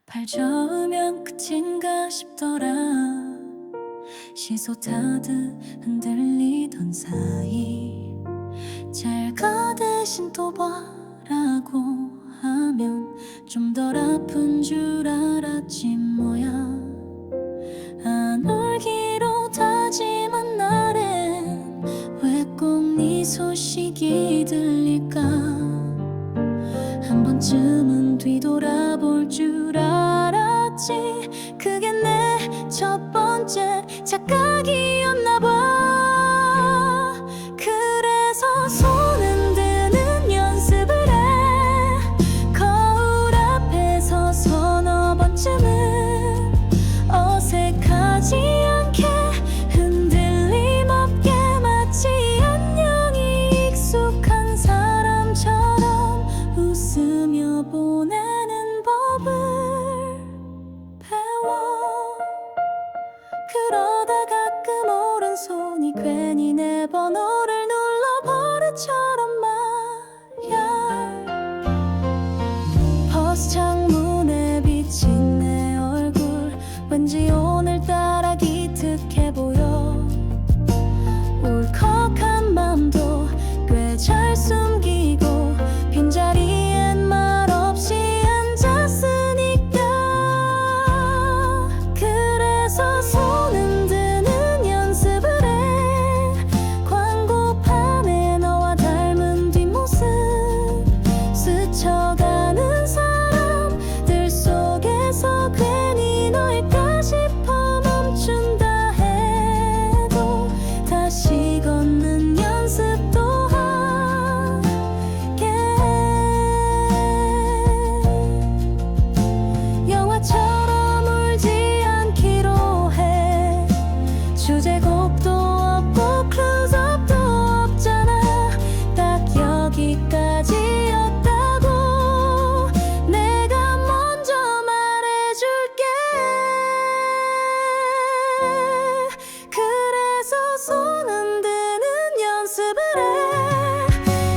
발 저으면 끝인가 싶더라. 시소 타듯 흔들리던 사이 잘 가 대신 또 봐라고 하면 좀 덜 아픈 줄 알았지 뭐야. 안 울기로 다짐한 날엔 왜 꼭 네 소식이 들릴까. 한 번쯤은 뒤돌아볼 줄 알았지. 그게 내 첫 번째 착각이었나 봐. 그래서 손 흔드는 연습을 해. 거울 앞에서 서너 번쯤은 어색하지 않게 흔들림 없게 마치 안녕이 익숙한 사람처럼 웃으며 보내는 법을 배워. 그러다 가끔 오른손이 괜히 내 번호를 눌러 버릇처럼 말야. 버스 창문에 비친 내 얼굴 왠지 오늘따라 기특해 보여. 울컥한 맘도 꽤 잘 숨기고 빈자리엔 말없이 앉았으니까. 그래서 손 흔드는 연습을 해. 광고판에 너와 닮은 뒷모습 스쳐가는 사람들 속에서 괜히 너일까 싶어 멈춘다 해도 다시 걷는 연습 또 하게. 영화처럼 울지 않기로 해. 주제곡도 없고 클로즈업도 없잖아. 딱 여기까지였다고 내가 먼저 말해줄게. 그래서 손 흔드는 연습을 해.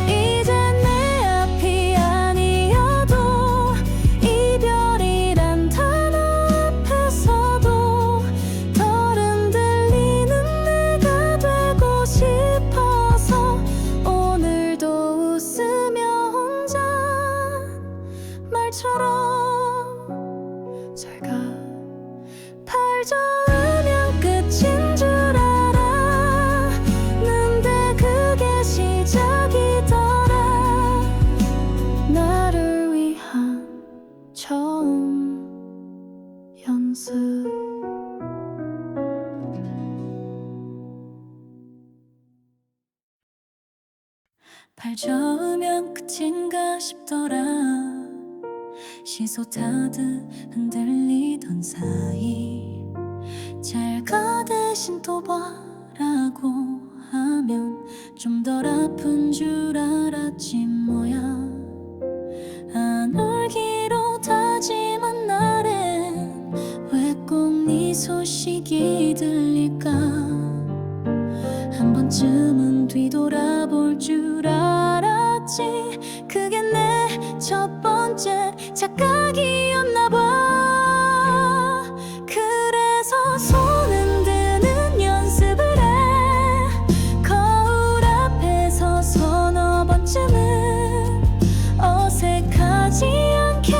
이젠 내 앞이 아니어도 이별이란 단어 앞에서도 덜 흔들리는 내가 되고 싶어서 오늘도 웃으며 혼자 말처럼 잘 가. 발 저으면 끝인 줄 알았는데 그게 시작이더라. 나를 위한 처음 연습. 발 저으면 끝인가 싶더라. 시소 타듯 흔들리던 사이 잘 가 대신 또 봐라고 하면 좀 덜 아픈 줄 알았지 뭐야. 안 울기로 다짐한 날엔 왜 꼭 네 소식이 들릴까. 한 번쯤은 뒤돌아볼 줄 알았지. 그게 내 첫 번째 착각이었나 봐. 그래서 손 흔드는 연습을 해. 거울 앞에서 서너 번쯤은 어색하지 않게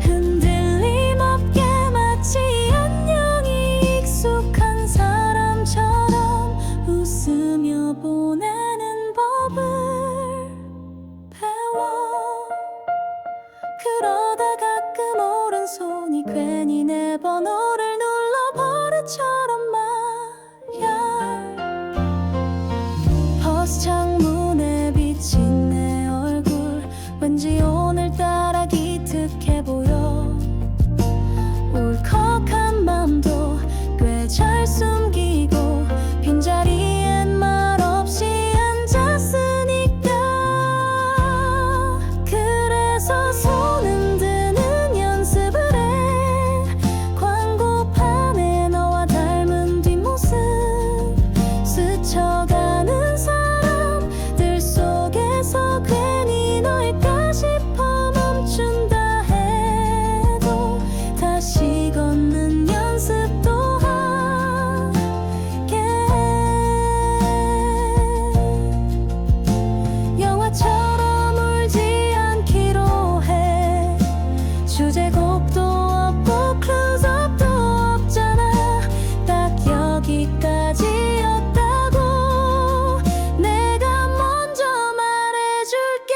흔들림 없게 마치 안녕이 익숙한 사람처럼 웃으며 보내는 법 주제곡도 없고 클로즈업도 없잖아. 딱 여기까지였다고 내가 먼저 말해줄게.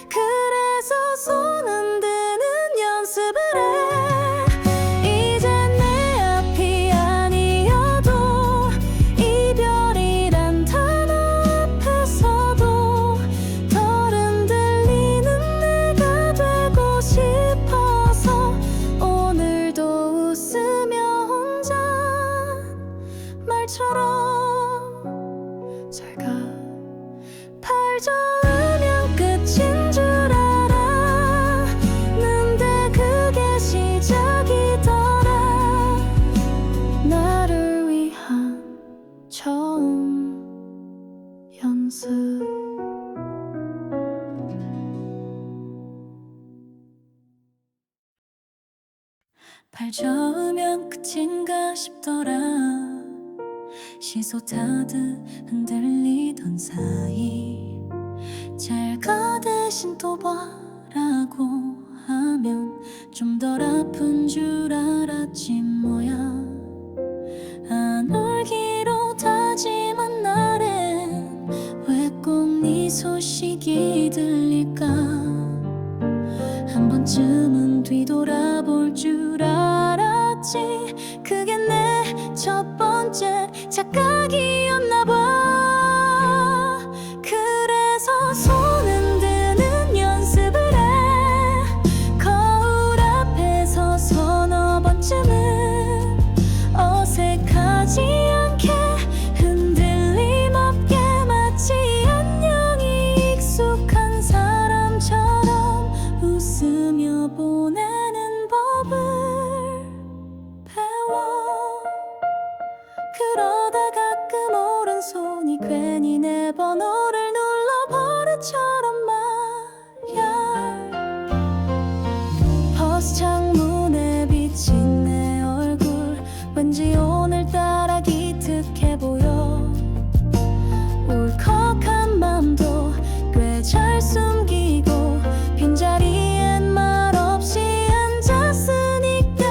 그래서 손 흔드는 연습을 해. 이젠 내 앞이 아니어도 이별이란 단어 앞에서도 덜 흔들리는 내가 되고 싶어서 오늘도 웃으며 혼자 말처럼 잘 가. 팔 저으면 끝인 줄 알았는데 그게 시작이더라. 나를 위한 처음 연습. 발 저으면 끝인가 싶더라. 시소 타듯 흔들리던 사이 잘 가 대신 또 봐라고 하면 좀 덜 아픈 줄 알았지 뭐야. 안 울기로 다짐한 날엔 왜 꼭 네 소식이 들릴까. 한 번쯤은 뒤돌아볼 줄 알았지. 그게 내 첫 번째 착각이었나 봐. 그래서 손 흔드는 연습을 해. 거울 앞에 서 서너 번쯤은 어색하지 않게 흔들림 없게 마치 안녕이 익숙한 사람처럼 웃으며 보내는 법을 배워. 그러다 가끔 오른손이 괜히 내 번호를 눌러 버릇처럼 말야. 버스 창문에 비친 내 얼굴 왠지 오늘따라 기특해 보여. 울컥한 맘도 꽤 잘 숨기고 빈자리엔 말없이 앉았으니까.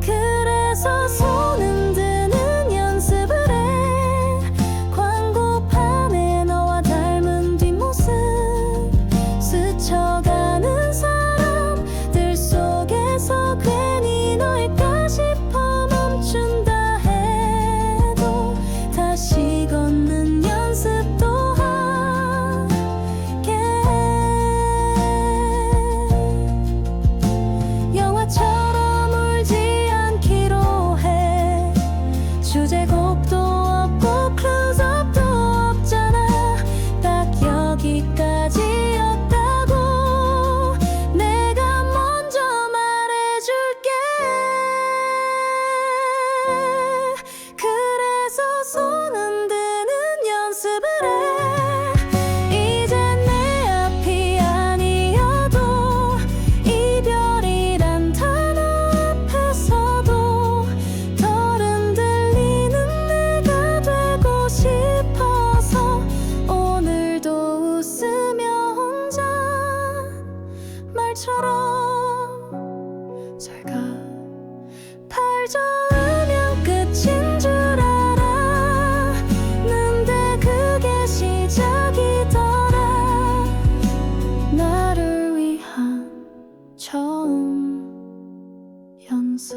그래서 손 흔드는 연습을 해. 광고판에 너와 닮은 뒷모습 스쳐가는 사람들 속에서 괜히 너일까 싶어 멈춘다 해도 다시 걷는 연습도 하게 해. 영화처럼 울지 않기로 해. 주제곡도 없고 클로즈업도 없잖아. 딱 여기까지였다고 내가 먼저 말해줄게. 그래서 손 흔드는 연습을 해. 이젠 내 앞이 아니어도 이별이란 단어 앞에서도 덜 흔들리는 내가 되고 싶어서 오늘도 웃으며 혼자 말처럼 잘 가. 팔 저으면 끝인 줄 알았는데 그게 시작이더라. 나를 위한 처음 연습.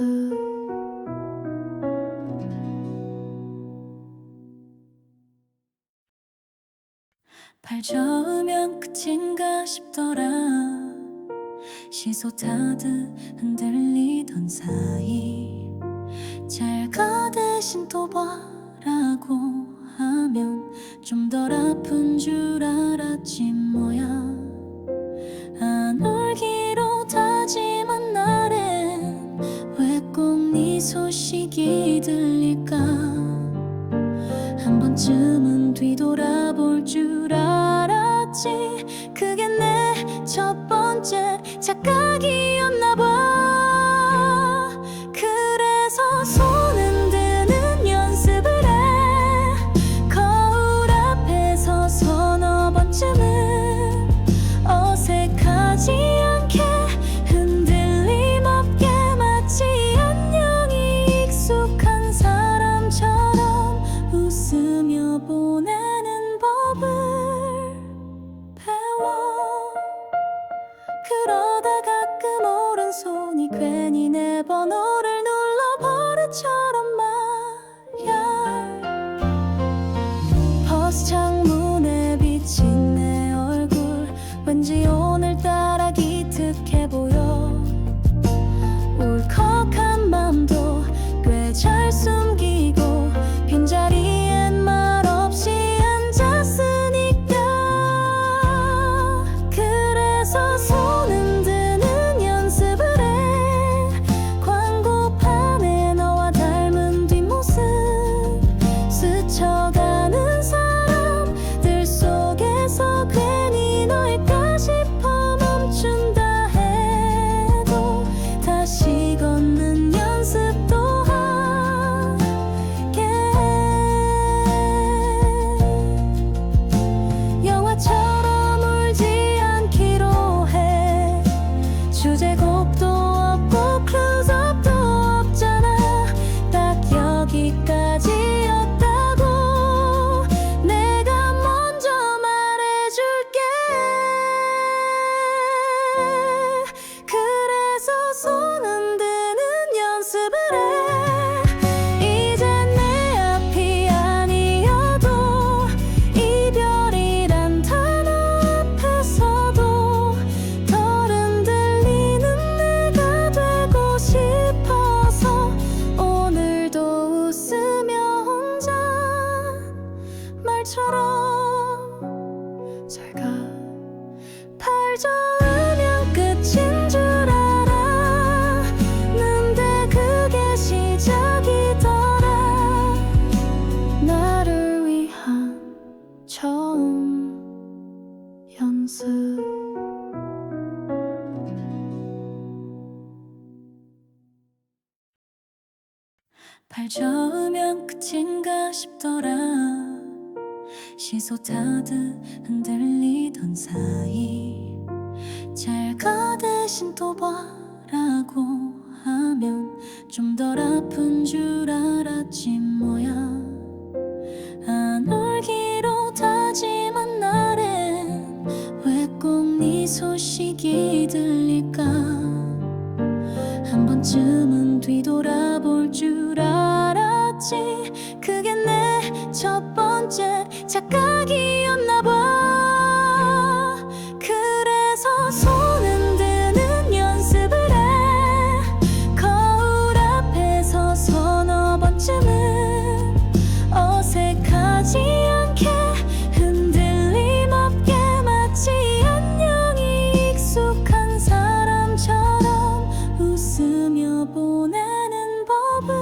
발 저으면 끝인가 싶더라. 시소 타듯 흔들리던 사이 잘 가 대신 또 봐라고 하면 좀 덜 아픈 줄 알았지 뭐야. 안 울기로 다짐한 날엔 왜 꼭 네 소식이 들릴까. 한 번쯤은 뒤돌아볼 줄 알았지. 그게 내 첫 번째 착각이었나 봐. 그래서 손 흔드는 연습을 해. 거울 앞에 서 서너 번쯤은 그러다 가끔 오른손이 괜히 내 번호를 눌러 버릇처럼 말야. 버스 창문에 비친 내 얼굴 왠지 오늘따라 기특해 보여. 울컥한 맘도 꽤 잘 숨기고 빈자리엔 말없이 앉았으니까. 그래서 손은 드는 연습을 해. 광고판에 너와 닮은 뒷모습 스쳐가는 사람들 속에서 괜히 너일까 싶어 멈춘다 해도 다시 걷는 연습도 하게. 영화처럼 울지 않기로 해. 주제곡도 없고 클로즈업도 없잖아. 딱 여기까지였다고 내가 먼저 말해줄게. 그래서 손은 드는 연습을 해. 이제 내 앞이 아니어도 이별이란 단어 앞에서도 덜 흔들리는 내가 되고 싶어서 오늘도 웃으며 혼자 말처럼 잘 가. 팔 저으면 끝인 줄 알았는데 그게 시작이더라. 나를 위한 처음 연습. 팔 저으면 끝인가 싶더라. 시소 타듯 흔들리던 사이 잘 가 대신 또 봐라고 하면 좀 덜 아픈 줄 알았지 뭐야. 안 울기로 다짐한 날엔 왜 꼭 네 소식이 들릴까. 한 번쯤은 뒤돌아볼 줄 알았지. 그게 내 첫 번째 착각이었나 봐. 그래서 손은 드는 연습을 해. 거울 앞에 서 서너 번쯤은 어색하지 않게 흔들림 없게 마치 안녕이 익숙한 사람처럼 웃으며 보내는 법을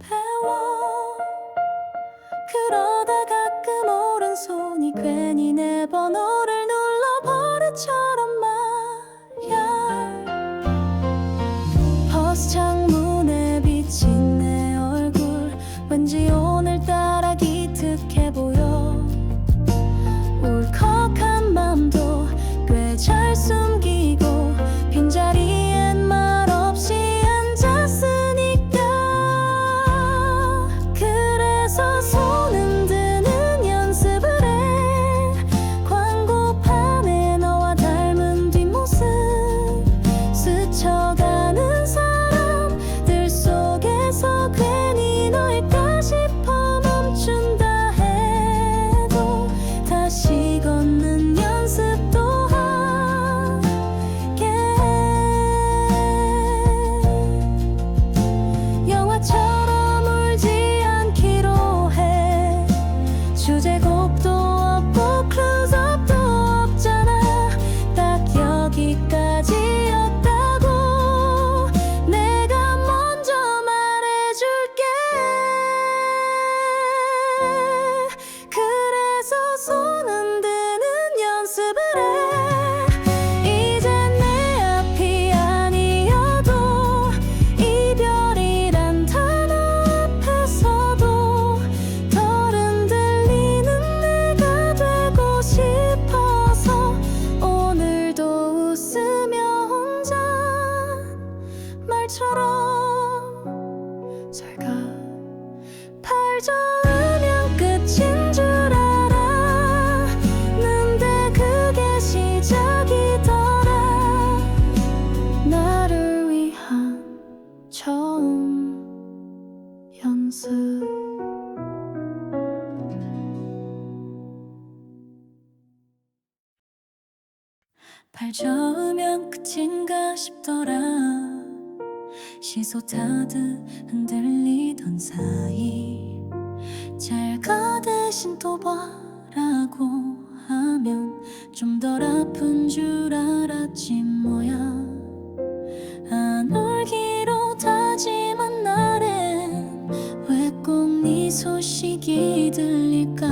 배워. 그러다 가끔 발 저으면 끝인가 싶더라. 시소 타듯 흔들리던 사이 잘 가 대신 또 봐라고 하면 좀 덜 아픈 줄 알았지 뭐야. 안 울기로 다짐한 날엔 왜 꼭 네 소식이 들릴까.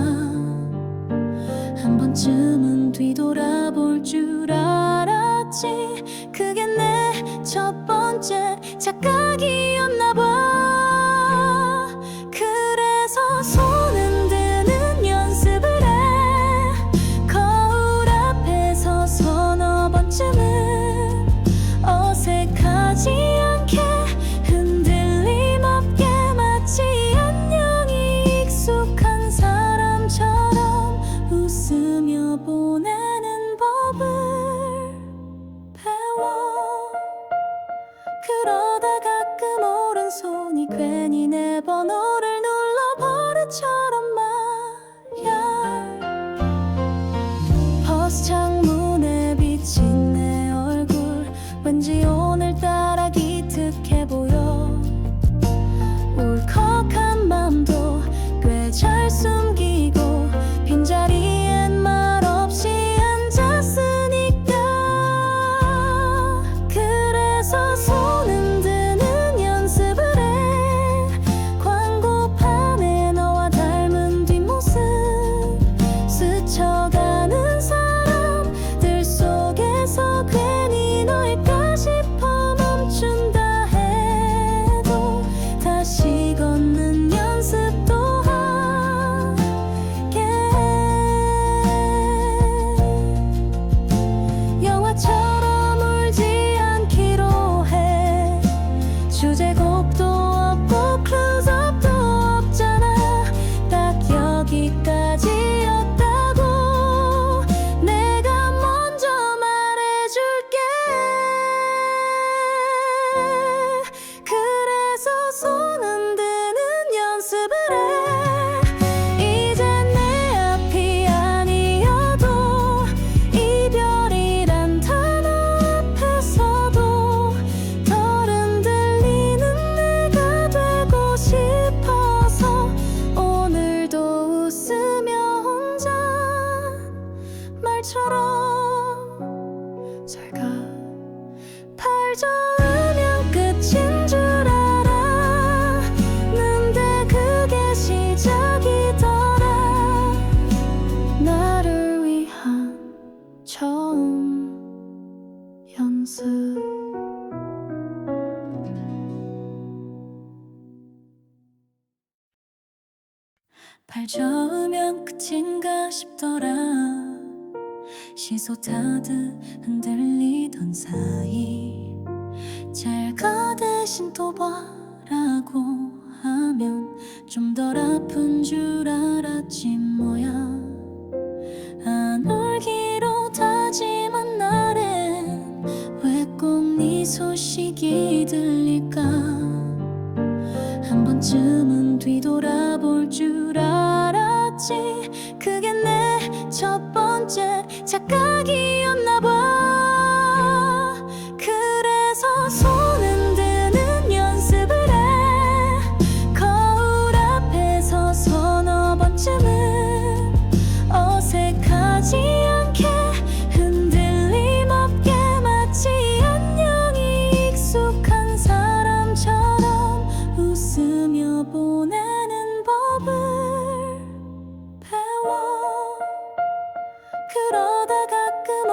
한 번쯤은 뒤돌아볼 줄 알았지. 그게 내 첫 번째 착각이었나 봐. 그래서 손 흔드는 연습을 해. 거울 앞에 서 서너 번쯤은 어색하지 않게 흔들림 없게 마치 안녕이 익숙한 사람처럼 웃으며 보내는 법을 배워. 그러다 가끔 오른손이 괜히 내 번호를 눌러 버릇처럼 말야. 버스 창문에 비친 내 얼굴 왠지 오늘따라 기특해 보여. 울컥한 맘도 꽤 잘 숨기고 빈자리엔 말없이 앉았으니까. 그래서 손 흔드는 연습을 해. 광고판에 너와 닮은 뒷모습 스쳐가는 사람들 속에서 괜히 너일까 싶어 멈춘다 해도 다시 걷는 연습도 하게 해. 영화처럼 울지 않기로 해. 주제곡도 없고 클로즈업도 없잖아. 딱 여기까지였다고 내가 먼저 말해줄게. 그래서 손 흔드는 연습을 해. 이젠 내 앞이 아니어도 이별이란 단어 앞에서도 덜 흔들리는 내가 되고 싶어서 오늘도 웃으며 혼자 말처럼 잘 가. 발 저으면 끝인 줄 알았는데 그게 시작이더라. 나를 위한 처음 연습. 발 저으면 끝인가 싶더라. 시소 타듯 흔들리던 사이 잘 가 대신 또 봐라고 하면 좀 덜 아픈 줄 알았지 뭐야. 안 울기로 다짐한 날엔 왜 꼭 네 소식이 들릴까. 한 번쯤은 뒤돌아볼 줄 알았지. 그게 내 첫 번째 착각이었나 봐. 그래서 손 흔드는 연습을 해. 거울 앞에 서 서너 번쯤은 어색하지 않게 흔들림 없게 마치 안녕이 익숙한 사람처럼 웃으며 보내는 법을 배워. 그러다 가끔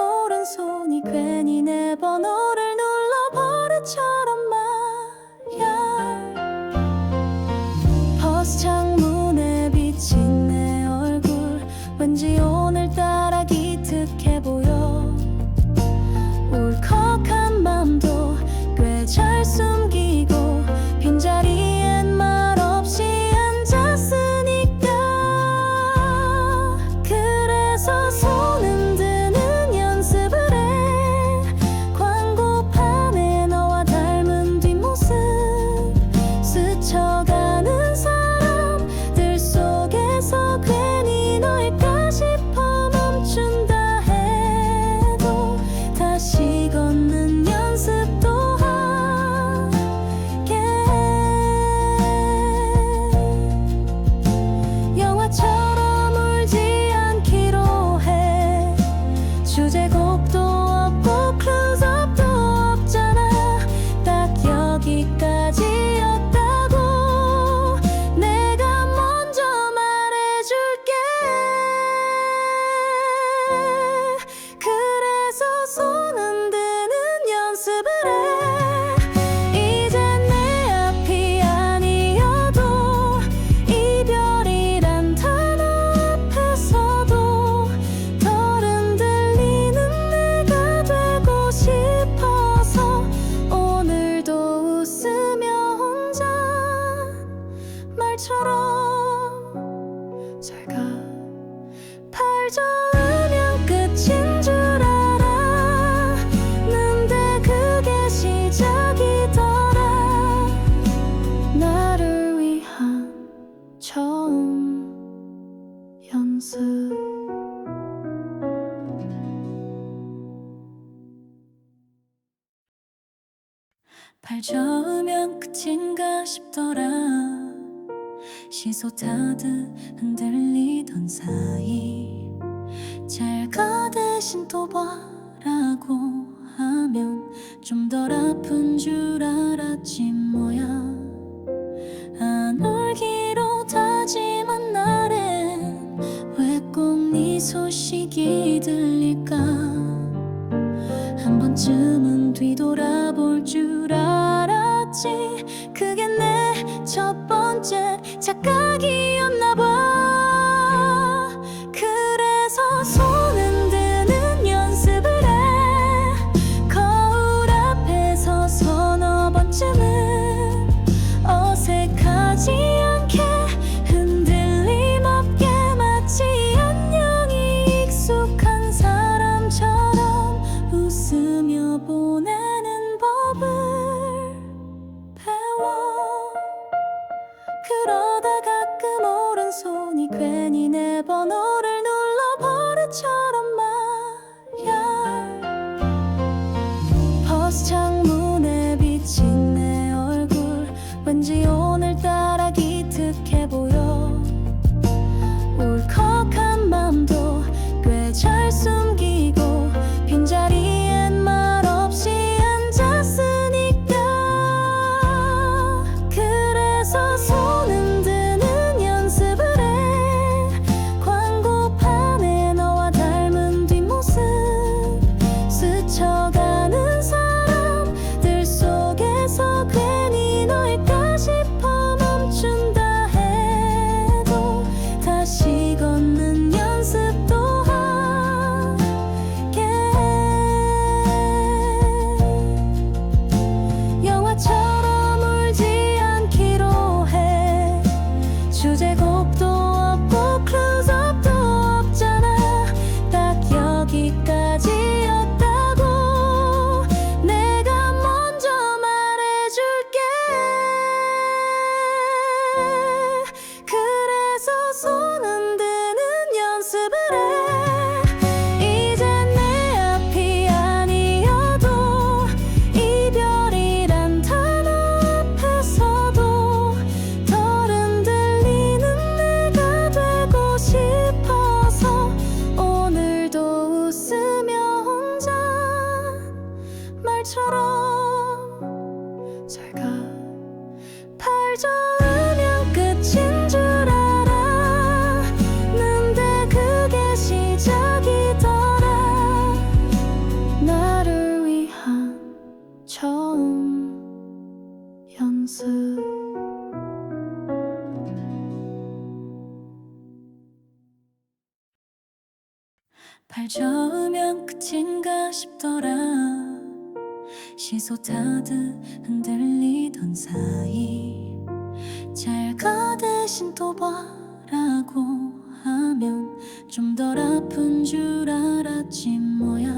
발 저으면 끝인가 싶더라. 시소 타듯 흔들리던 사이 잘 가 대신 또 봐라고 하면 좀 덜 아픈 줄 알았지 뭐야. 안 울기로 다짐한 날엔 왜 꼭 네 소식이 들릴까. 한 번쯤은 뒤돌아볼 줄 알았지. 그게 내 첫 번째 착각이었나 봐. 그래서 손 흔드는 연습을 해. 거울 앞에서 서너 번쯤은 어색하지 않게 흔들림 없게 마치 안녕이 익숙한 사람처럼 웃으며 보내는 법을 배워. 그러다 가끔 오른손이 괜히 내 번호를 눌러버릇처럼 말야. 버스 창문에 비친 내 얼굴 왠지 오늘따라 기특해 보여. 울컥한 맘도 꽤 잘 숨기고 빈자리엔 말없이 앉았으니까. 그래서 손 흔드는 연습을 해. 광고판에 너와 닮은 뒷모습 스쳐가는 사람들 속에서 괜히 너일까 싶어 멈춘다 해도 다시 걷는 연습도 하게. 영화처럼 울지 않기로 해. 주제곡도 없고 클로즈업도 없잖아. 딱 여기까지였다고 내가 먼저 말해줄게. 그래서 손 흔드는 연습을 해. 이젠 내 앞이 아니어도 이별이란 단어 앞에서도 덜 흔들리는 내가 되고 싶어서 오늘도 웃으며 혼자 말처럼 잘 가. 발 저으면 끝인 줄 알았는데 그게 시작이더라. 나를 위한 처음 연습. 발 저으면 끝인가 싶더라. 시소 타듯 흔들리던 사이 잘 가 대신 또 봐라고 하면 좀 덜 아픈 줄 알았지 뭐야.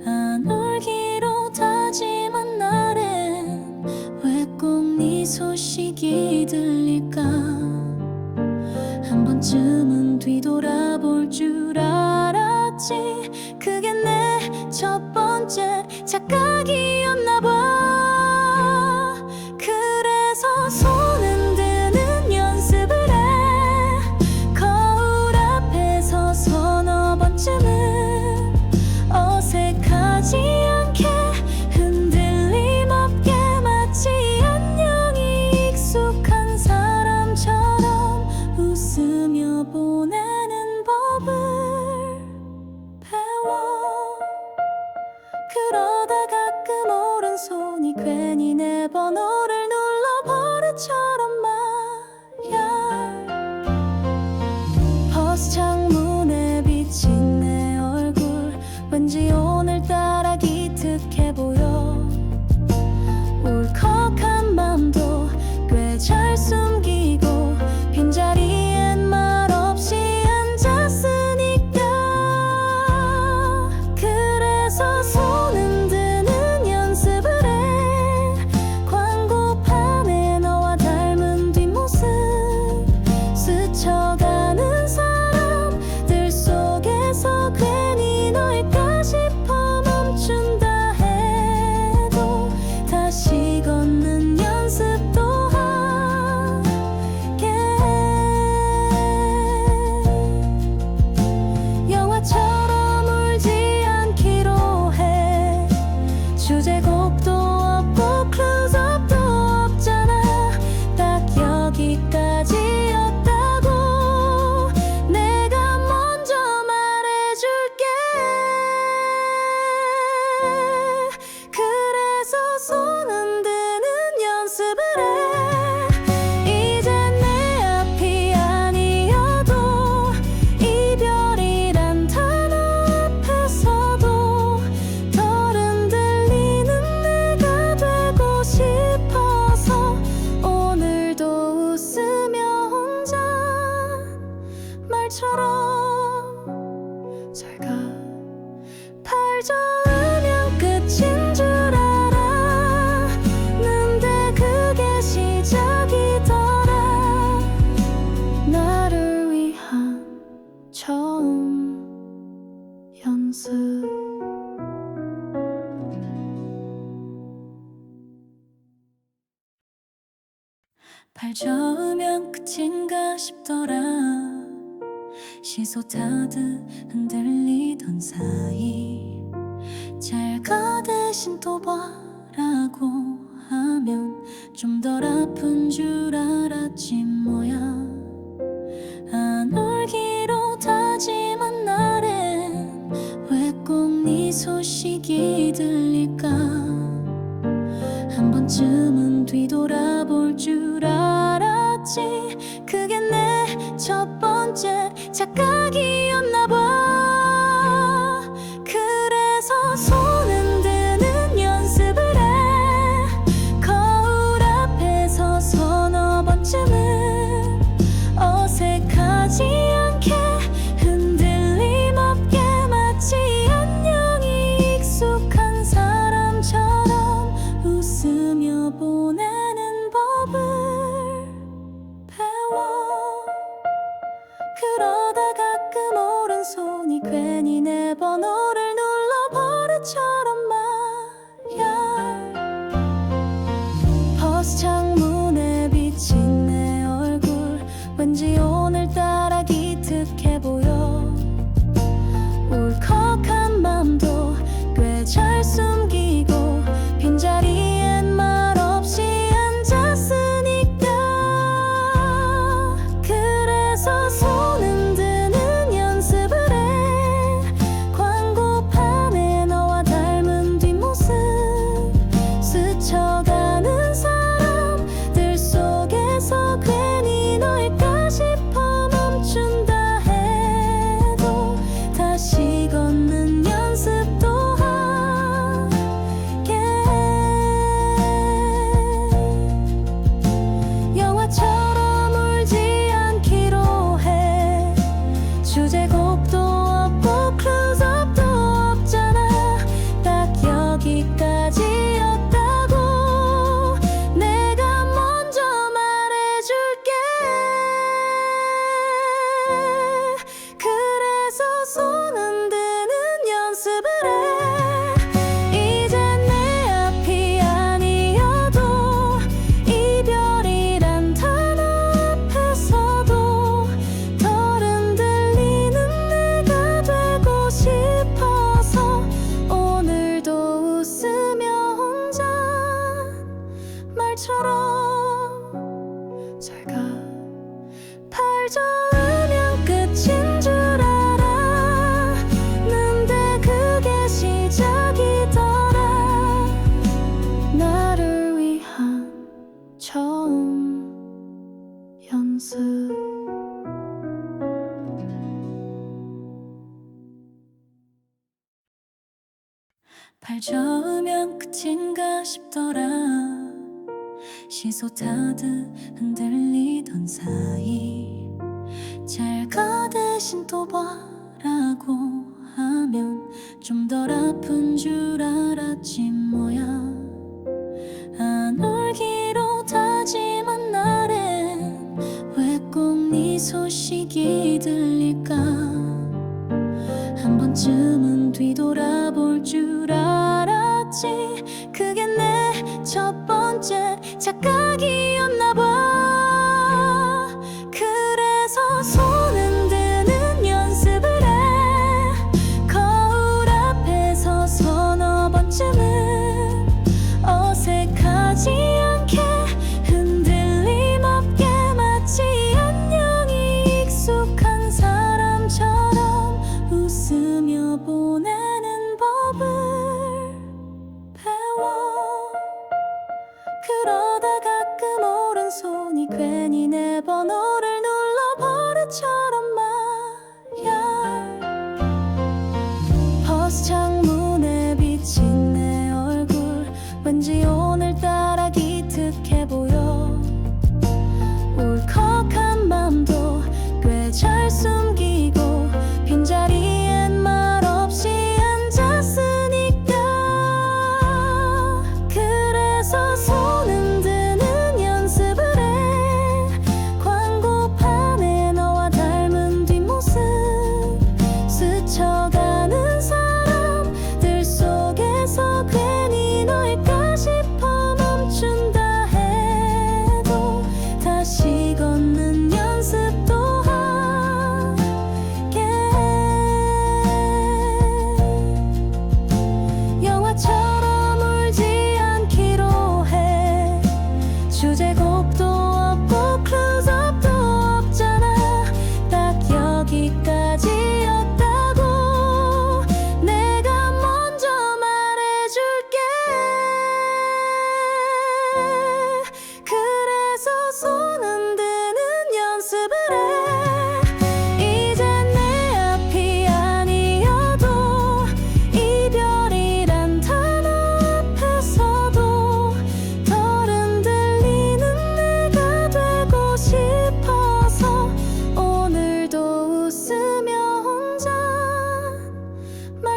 안 울기로 다짐한 날엔 왜 꼭 네 소식이 들릴까. 한 번쯤은 뒤돌아볼 줄 알았지. 그게 내 첫 번째 착각이었나 봐. 그래서 손 흔드는 연습을 해. 거울 앞에서 서너 번쯤은 어색하지 않게 흔들림 없게 마치 안녕이 익숙한 사람처럼 웃으며 보내는 법을 배워. 그러다 가끔 오른손이 괜히 내 번호를 눌러버릇처럼 말야. 버스 창문에 비친 내 얼굴 왠지 오늘따라 기특해 보여. 울컥한 맘도 꽤 잘 숨기고 빈자리엔 말없이 앉았으니까. 그래서 손 흔드는 연습을 해. 광고판에 너와 닮은 발 저으면 끝인 줄 알았는데 그게 시작이더라. 나를 위한 처음 연습. 발 저으면 끝인가 싶더라. 시소 타듯 흔들리던 사이 잘 가 대신 또 봐라고 하면 좀 덜 아픈 줄 알았지 뭐야. 안 울기로 다짐한 날엔 왜 꼭 네 소식이 들릴까. 한 번쯤은 뒤돌아볼 줄 알았지. 그게 내 첫 번째 착각이었나 봐. 그래서 손 흔드는 연습을 해. 거울 앞에서 서너 번쯤은 어색하지 않게 흔들림 없게 마치 안녕이 익숙한 사람처럼 웃으며 보내는 법을 배워. 그러다 가끔 오른손이 괜히 내 번호를 눌러 버릇처럼 말야. 버스 창문에 비친 내 얼굴 왠지 오늘따라 기특해 보여. 울컥한 맘도 꽤 잘 숨기고 빈자리엔 말없이 앉았으니까. 그래서 손 흔드는 연습을 해. 광고판에 너와 닮은 뒷모습 스쳐가는 사람들 속에서 괜히 너일까 싶어 멈춘다 해도 다시 걷는 연습도 하게. 영화처럼 울지 않기로 해. 주제곡도 없고 클로즈업도 없잖아. 딱 여기까지였다고 내가 먼저 말해줄게. 그래서 손 흔드는 연습을 해. 이제 내 앞이 아니어도 이별이란 단어 앞에서도 덜 흔들리는 내가 되고 싶어서 오늘도 웃으며 혼자 말처럼 잘 가. 발 저으면 끝인 줄 알았는데 그게 시작이더라. 나를 위한 처음 연습. 발 저으면 끝인가 싶더라. 시소 타듯 흔들리던 사이 잘 가 대신 또 봐라고 하면 좀 덜 아픈 줄 알았지 뭐야. 안 울기로 다짐한 날엔 왜 꼭 네 소식이 들릴까. 한 번쯤은 뒤돌아볼 줄 알았지. 그게 내 첫 번째 착각이었나 봐. 그래서 손 흔드는 연습을 해. 거울 앞에서 서너 번쯤은 어색하지 않게 흔들림 없게 마치 안녕이 익숙한 사람처럼 웃으며 보내는 법을 배워. 그러다 가끔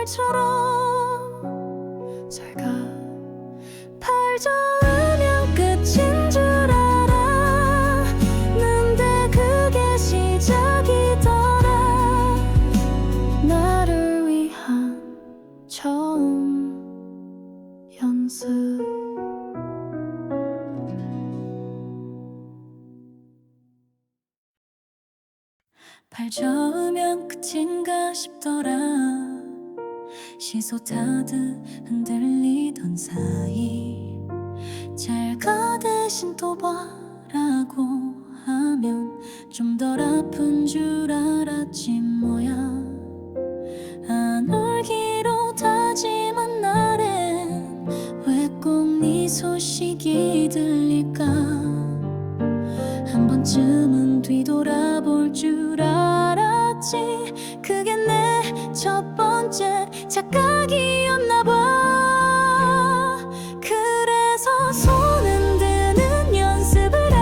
말처럼 잘 가. 팔 저으면 끝인 줄 알았는데 그게 시작이더라. 나를 위한 처음 연습. 발 저으면 끝인가 싶더라. 시소 타듯 흔들리던 사이 잘 가 대신 또 봐라고 하면 좀 덜 아픈 줄 알았지 뭐야. 안 울기로 다짐한 날엔 왜 꼭 네 소식이 들릴까. 한 번쯤은 뒤돌아볼 줄 알았지. 그게 내 첫 번째 착각이었나 봐. 그래서 손 흔드는 연습을 해.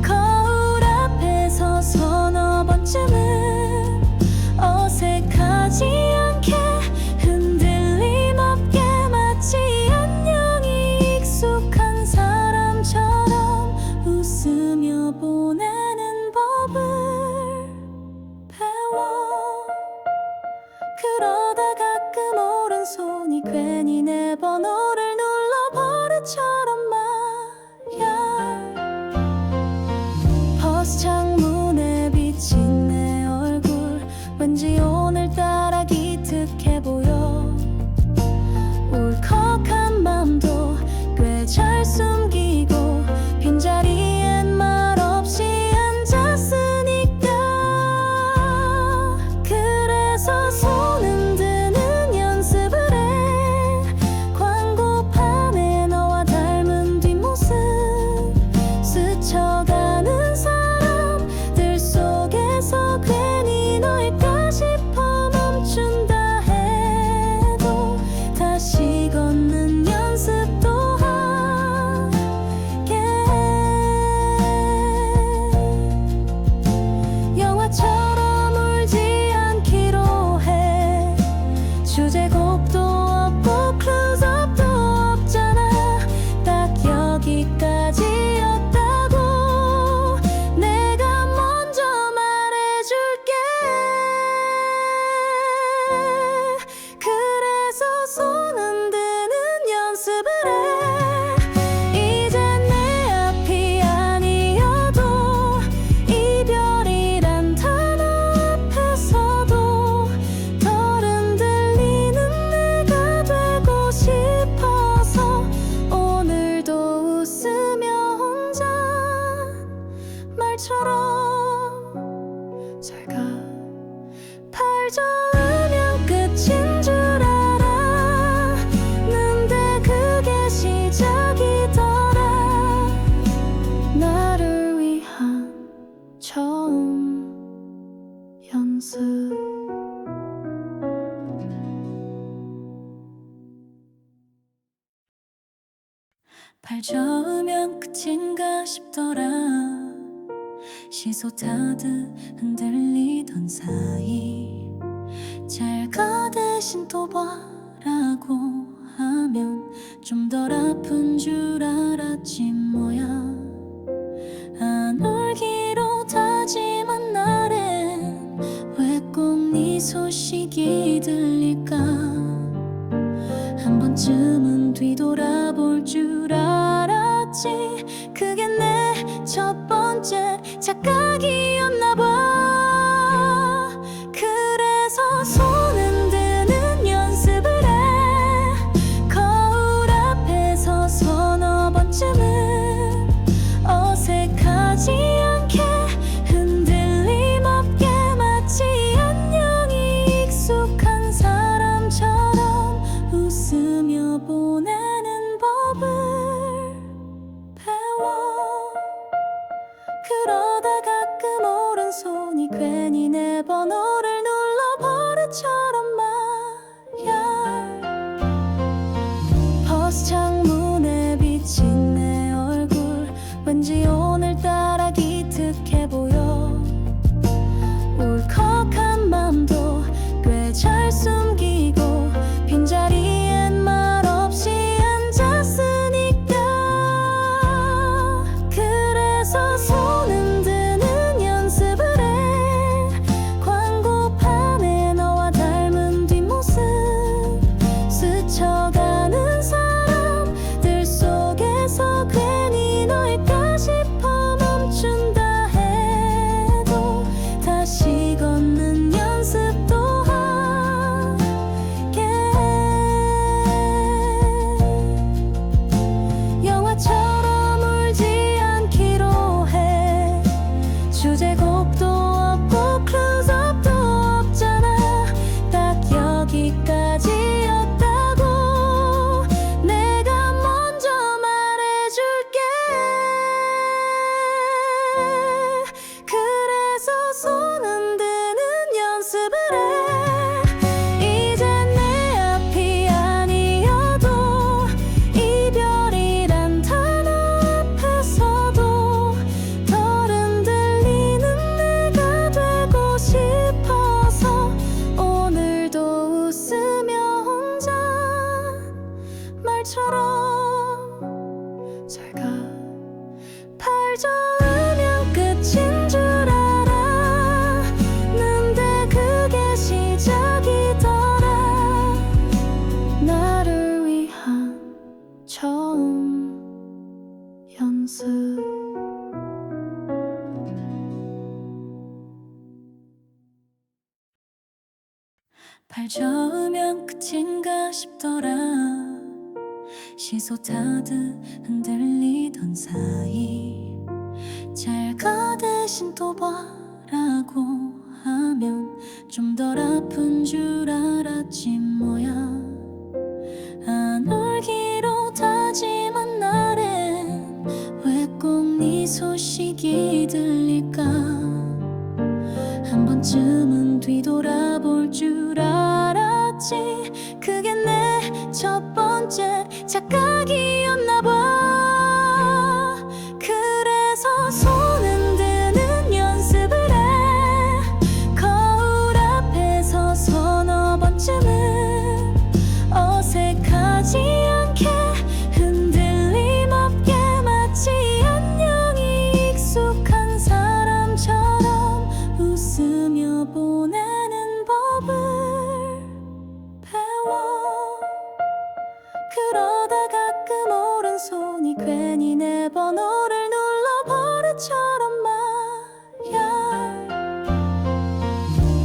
거울 앞에 서 서너 번쯤은 어색하지 않게 흔들림 없게 마치 안녕이 익숙한 사람처럼 웃으며 보내는 법을 배워. 그러다 가끔 오른손이 괜히 내 번호를 눌러 버릇처럼 말야. 버스 창문에 비친 내 얼굴 왠지 오늘따라 기특해 보여. 울컥한 맘도 꽤 잘 숨기고 빈자리엔 말없이 앉았으니까. 그래서 손 흔드는 연습을 해. 광고판에 너와 닮은 뒷모습 스쳐가는 사람들 속에서 괜히 너일까 싶어 멈춘다 해도 다시 걷는 연습도 하게 해. 영화처럼 울지 않기로 해. 주제곡도 없고 클로즈업도 없잖아. 딱 여기까지였다고 내가 먼저 말해줄게. 그래서 손 흔드는 연습을 해. 이젠 내 앞이 아니어도 이별이란 단어 앞에서도 덜 흔들리는 내가 되고 싶어서 오늘도 웃으며 혼자 말처럼 잘 가. 팔 저으면 끝인 줄 알았는데 그게 시작이더라. 나를 위한 처음 연습. 발 저으면 끝인가 싶더라. 시소 타듯 흔들리던 사이 잘 가 대신 또 봐라고 하면 좀 덜 아픈 줄 알았지 뭐야. 안 울기로 다짐한 날엔 왜 꼭 네 소식이 들릴까. 한 번쯤은 뒤돌아볼 줄 알았지. 그게 내 첫 번째 착각이었나 봐. 그래서 손 흔드는 연습을 해. 거울 앞에 서 서너 번쯤은 어색하지 않게 흔들림 없게 마치 안녕이 익숙한 사람처럼 웃으며 보내는 법을 배워. 그러다 가끔 오른 말처럼 잘 가. 팔 저으면 끝인 줄 알았는데 그게 시작이더라. 나를 위한 처음 연습. 발 저으면 끝인가 싶더라. 시소 타듯 흔들리던 사이 잘 가 대신 또 봐라고 하면 좀 덜 아픈 줄 알았지 뭐야. 안 울기로 다짐한 날엔 왜 꼭 네 소식이 들릴까. 한 번쯤은 뒤돌아볼 줄 알았지. 그게 내 첫 번째 착각이었나 봐. 그래서 손 흔드는 연습을 해. 거울 앞에서 서너 번쯤은 어색하지 않게 흔들림 없게 마치 안녕이 익숙한 사람처럼 웃으며 보내는 법을 배워. 그러다 가끔 오른손이 괜히 내 번호를 눌러 버릇처럼 말야.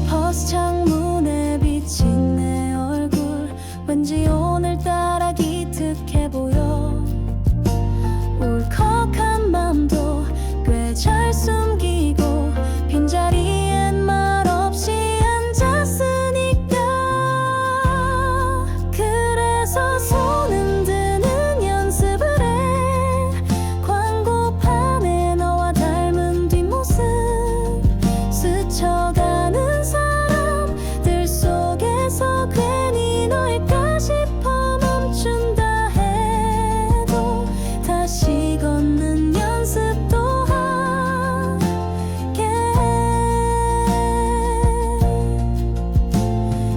버스 창문에 비친 내 얼굴 왠지 오늘따라 기특해 보여. 울컥한 맘도 꽤 잘 숨기고 빈자리엔 말없이 앉았으니까. 그래서 손 흔드는 연습을 해. 광고판에 너와 닮은 뒷모습 스쳐가는 사람들 속에서 괜히 너일까 싶어 멈춘다 해도 다시 걷는 연습도 하게.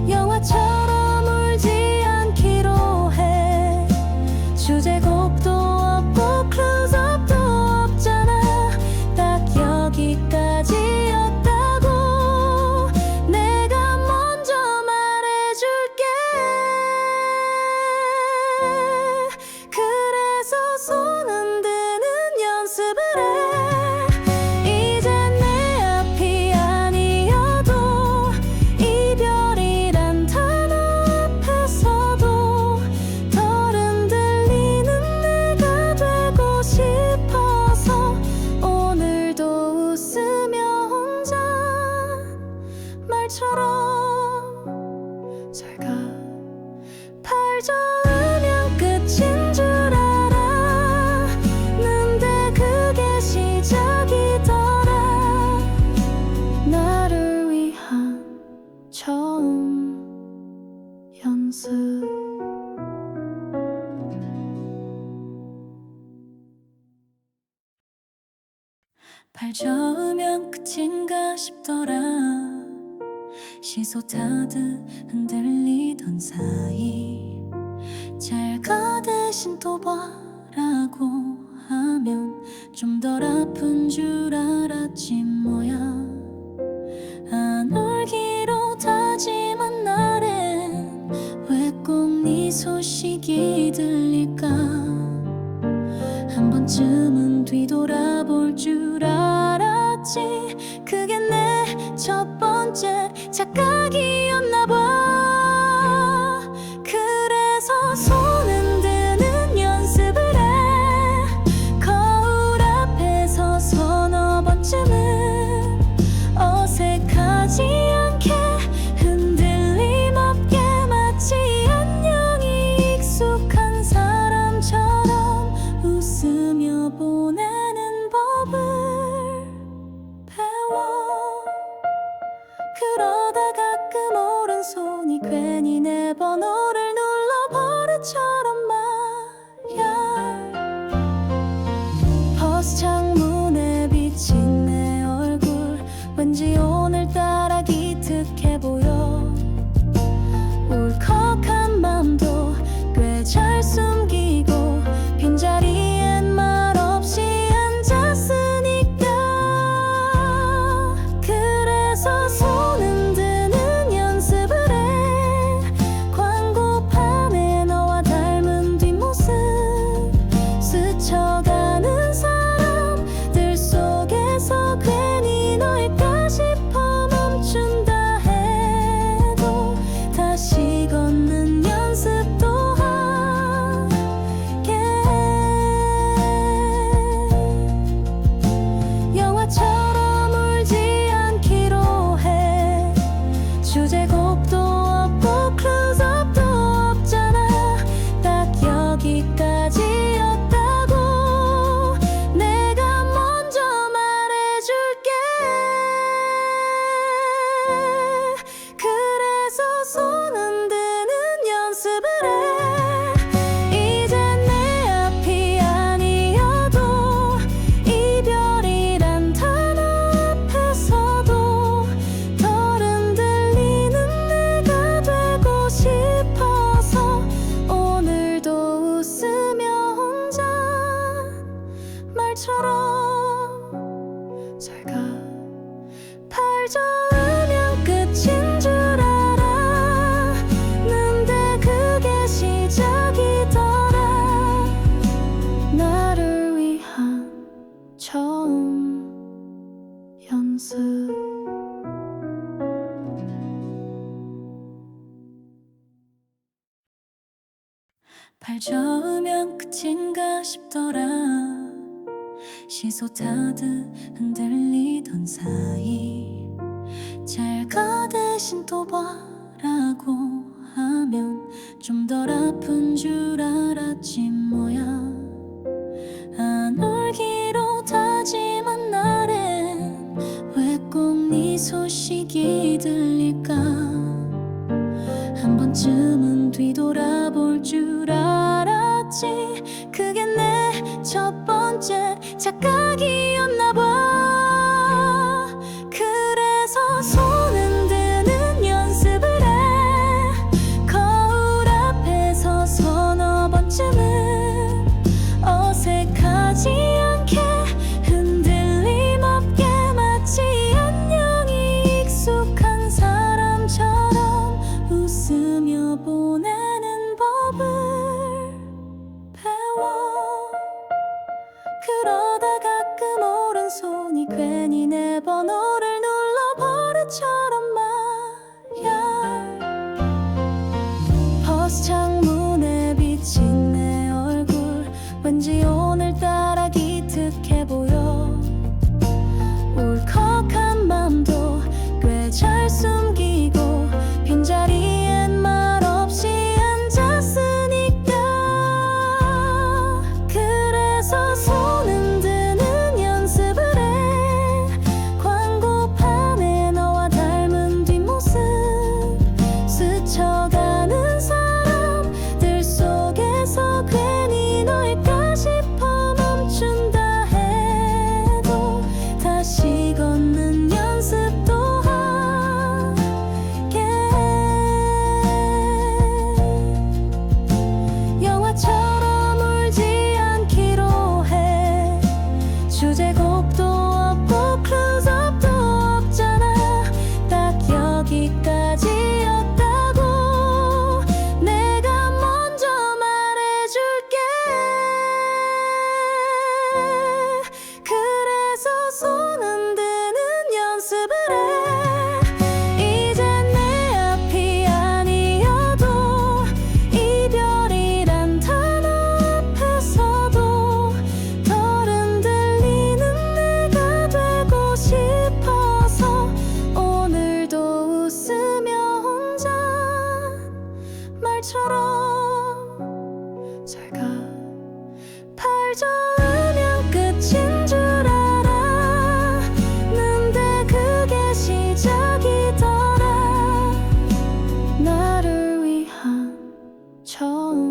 영화처럼 울지 않기로 해. 주제곡도 없고 클로즈업도 없잖아. 딱 여기까지였다고 내가 먼저 말해줄게. 그래서 손 흔드는 연습을 해. 이젠 내 앞이 아니어도 이별이란 단어 앞에서도 덜 흔들리는 내가 되고 싶어서 오늘도 웃으며 혼자 말처럼 잘 가. 팔 저으면 끝인 줄 알았는데 그게 시작이더라. 나를 위한 처음 연습. 발 저으면 끝인가 싶더라. 시소 타듯 흔들리던 사이 잘 가 대신 또 봐라고 하면 좀 덜 아픈 줄 알았지 뭐야. 안 울기로 다짐한 날엔 왜 꼭 네 소식이 들릴까. 한 번쯤은 뒤돌아볼 줄 알았지. 그게 내 첫 번째 착각이었나 봐. 그래서 손 흔드는 연습을 해. 거울 앞에서 서너 번쯤은 어색하지 않게 흔들림 없게 마치 안녕이 익숙한 사람처럼 웃으며 보내는 법을 배워. 그러다 가끔 오른손이 괜히 내 번호를 눌러 버릇처럼 말야. 버스 창문에 비친 내 얼굴 왠지 오늘따라 기특해 보여. 울컥한 맘도 꽤 잘 숨기 발 저으면 끝인가 싶더라. 시소 타듯 흔들리던 사이 잘 가 대신 또 봐라고 하면 좀 덜 아픈 줄 알았지 뭐야. 안 울기로 다짐한 날엔 왜 꼭 네 소식이 들릴까. 한 번쯤은 뒤돌아볼 줄 알았지. 그게 내 첫 번째 착각이었나 봐. 그래서 손 흔드는 연습을 해. 거울 앞에서 서너 번쯤은 어색하지 않게 흔들림 없게 마치 안녕이 익숙한 사람처럼 웃으며 보내는 법을 배워. 그러다 가끔 오른손이 괜히 내 번호를 눌러 버릇처럼 말야. 버스 창문에 비친 내 얼굴 왠지 오늘따라 기특해 보여. 울컥한 맘도 꽤 잘 숨기고 빈자리엔 말없이 앉았으니까. 그래서 손 흔드는 연습을 해. 광고판에 너와 닮은 뒷모습 스쳐가는 사람들 속에서 괜히 너일까 싶어 멈춘다 해도 다시 걷는 연습도 하게. 영화처럼 울지 않기로 해. 주제곡도 없고 클로즈업도 없잖아. 딱 여기까지였다고 내가 먼저 말해줄게. 그래서 손 흔드는 연습을 해. 이젠 내 앞이 아니어도 이별이란 단어 앞에서도 덜 흔들리는 내가 되고 싶어서 오늘도 웃으며 혼자 말처럼 잘 가. 발 저으면 끝인 줄 알았는데 그게 시작이더라. 나를 위한 처음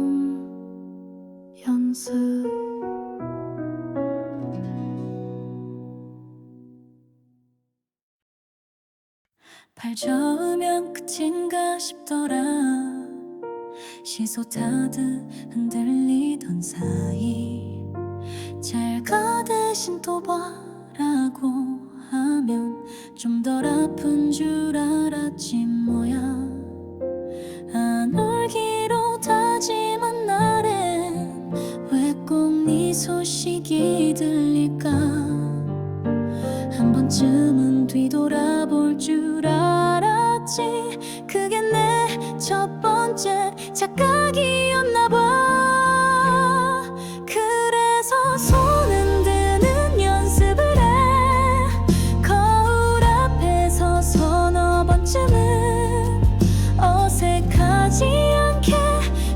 연습. 발 저으면 끝인가 싶더라. 시소 타듯 흔들리던 사이 잘 가 대신 또 봐라고 하면 좀 덜 아픈 줄 알았지 뭐야. 안 울기로 다짐한 날엔 왜 꼭 네 소식이 들릴까. 한 번쯤은 뒤돌아볼 줄 알았지. 그게 내 첫 번째 착각이었나 봐. 그래서 손 흔드는 연습을 해. 거울 앞에서 서너 번쯤은 어색하지 않게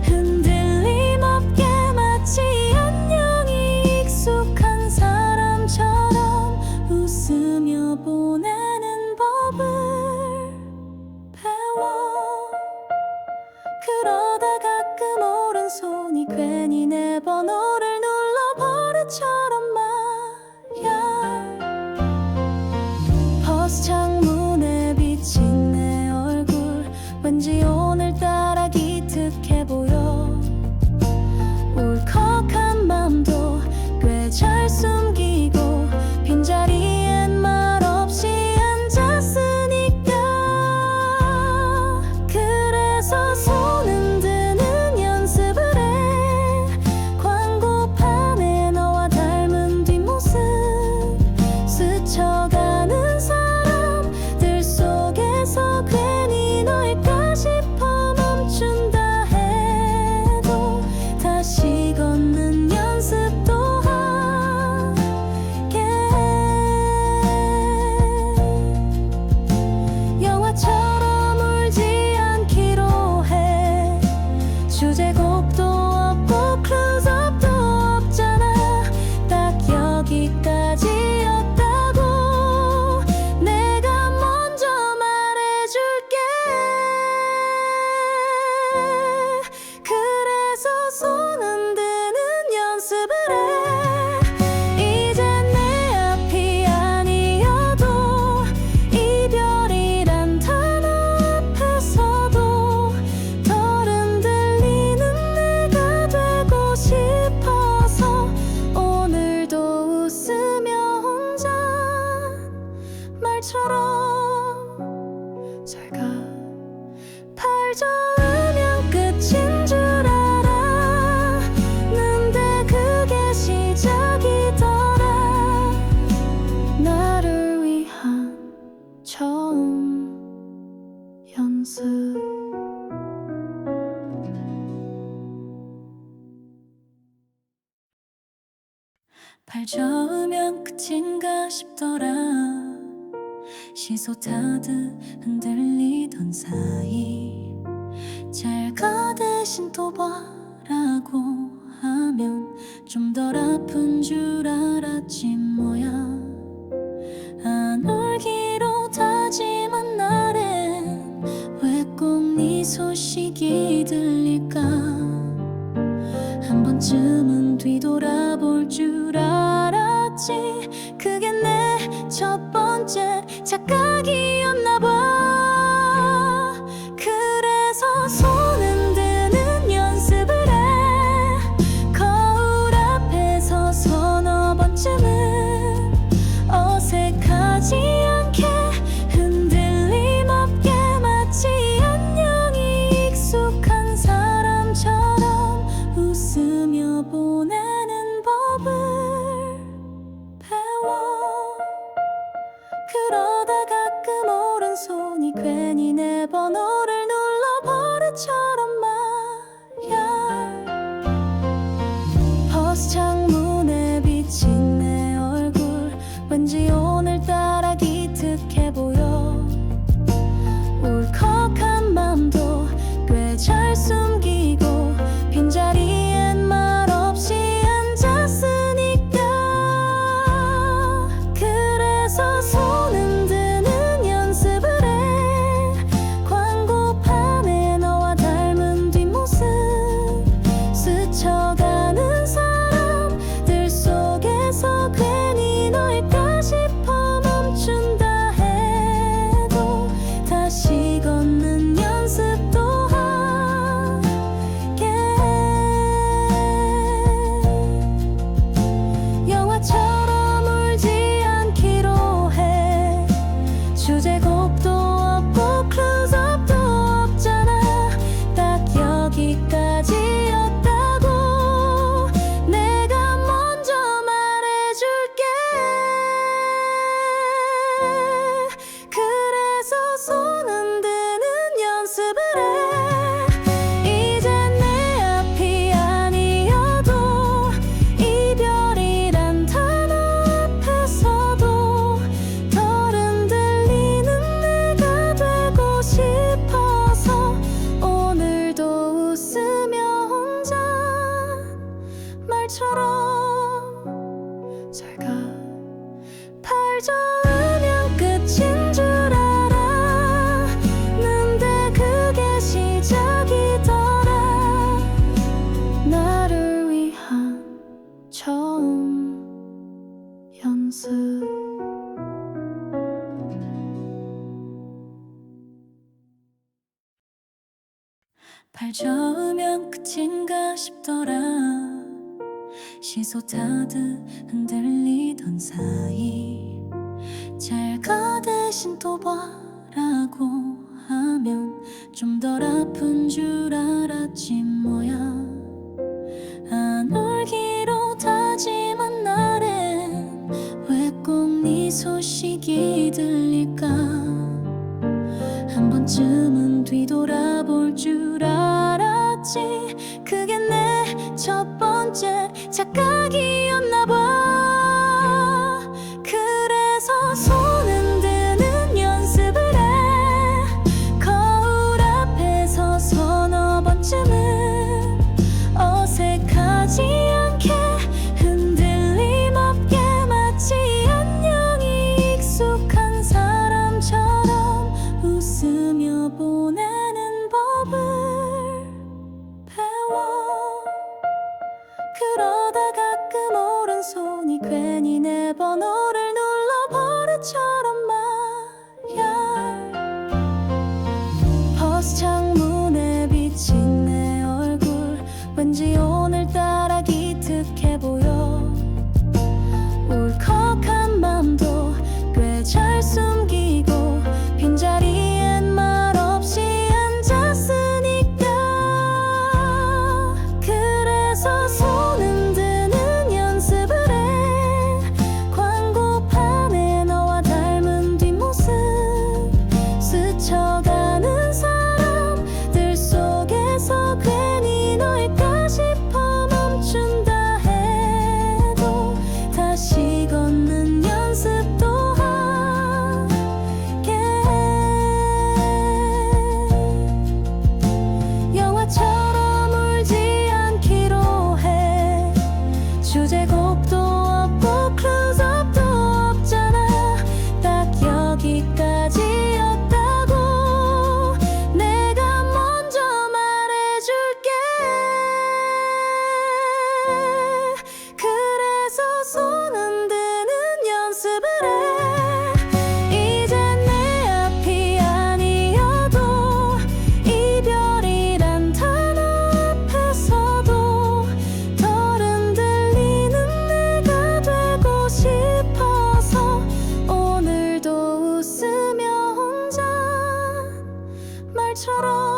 흔들림 없게 마치 안녕이 익숙한 사람처럼 웃으며 보내는 법을 배워. 그러다 가끔 오른손이 괜히 내 번호를 눌러 버릇처럼 말야. 버스 창문에 비친 내 얼굴 왠지 오늘따라 기특해 보여. 울컥한 맘도 꽤 잘 숨기고 빈자리엔 말없이 앉았으니까. 그래서 손 흔드는 연습을 해. 광고판에 너와 닮은 주제곡도 없고 클로즈업도 없잖아. 딱 여기까지였다고 내가 먼저 말해줄게. 그래서 손 흔드는 연습을 해. 이젠 내 앞이 아니어도 이별이란 단어 앞에서도 덜 흔들리는 내가 되고 싶어서 오늘도 웃으며 혼자 말처럼 잘 가. 팔 저으면 끝인 줄 알았는데 그게 시작이더라. 나를 위한 처음 연습. 발 저으면 끝인가 싶더라. 시소 타듯 흔들리던 사이 잘 가 대신 또 봐라고 하면 좀 덜 아픈 줄 알았지 뭐야. 안 울기로 다짐한 날엔 왜 꼭 네 소식이 들릴까. 한 번쯤은 뒤돌아볼 줄 알았지. 그게 내 첫 번째 착각이었나 봐. 그래서 손 흔드는 연습을 해. 거울 앞에 서 서너 번쯤은 어색하지 않게 흔들림 없게 마치 안녕이 익숙한 사람처럼 웃으며 보내는 법을 배워. 그러다 가끔 오른손이 괜히 내 번호를 눌러 버릇처럼 말야. 버스 창문에 비친 내 얼굴 왠지 오늘따라 기특해 보여. 울컥한 맘도 꽤 잘 숨기고 빈자리엔 말없이 앉았으니까. 그래서 손 흔드는 연습을 해. 광고판에 너와 닮은 뒷모습 스쳐가는 사람들 속에서 괜히 너일까 싶어 멈춘다 해도 다시 걷는 연습도 하게 해. 영화처럼 울지 않기로 해. 주제곡도 없고 클로즈업도 없잖아. 딱 여기까지였다고 내가 먼저 말해줄게. 그래서 손 흔드는 연습을 해. 이젠 내 앞이 아니어도 이별이란 단어 앞에서도 덜 흔들리는 내가 되고 싶어서 오늘도 웃으며 혼자 말처럼 잘 가. 팔 저으면 끝인 줄 알았는데 그게 시작이더라. 나를 위한 처음 연습. 발 저으면 끝인가 싶더라. 시소 타듯 흔들리던 사이 잘 가 대신 또 봐라고 하면 좀 덜 아픈 줄 알았지 뭐야. 안 울기로 다짐한 날엔 왜 꼭 네 소식이 들릴까. 한 번쯤은 뒤돌아볼 줄 알았지. 그게 내 첫 번째 착각이었나 봐. 그래서 손 흔드는 연습을 해. 거울 앞에 서 서너 번쯤은 그러다 가끔 오른손이 괜히 내 번호를 눌러 버릇처럼 말야. 버스 창문에 비친 내 얼굴 왠지 오늘따라 기특해 보여. 울컥한 맘도 꽤 잘 숨기고 빈자리엔 말없이 앉았으니까. 그래서 손 흔드는 연습을 해. 광고판에 너와 닮은 뒷모습 스쳐가는 사람들 속에서 괜히 너일까 싶어 멈춘다 해도 다시 걷는 연습도 하게 해. 영화처럼 울지 않기로 해. 주제곡도 없고 클로즈업도 없잖아. 딱 여기까지였다고 내가 먼저 말해줄게. 그래서 손 흔드는 연습을 해. 이제 내 앞이 아니어도 이별이란 단어 앞에서도 덜 흔들리는 내가 되고 싶어서 오늘도 웃으며 혼자 말처럼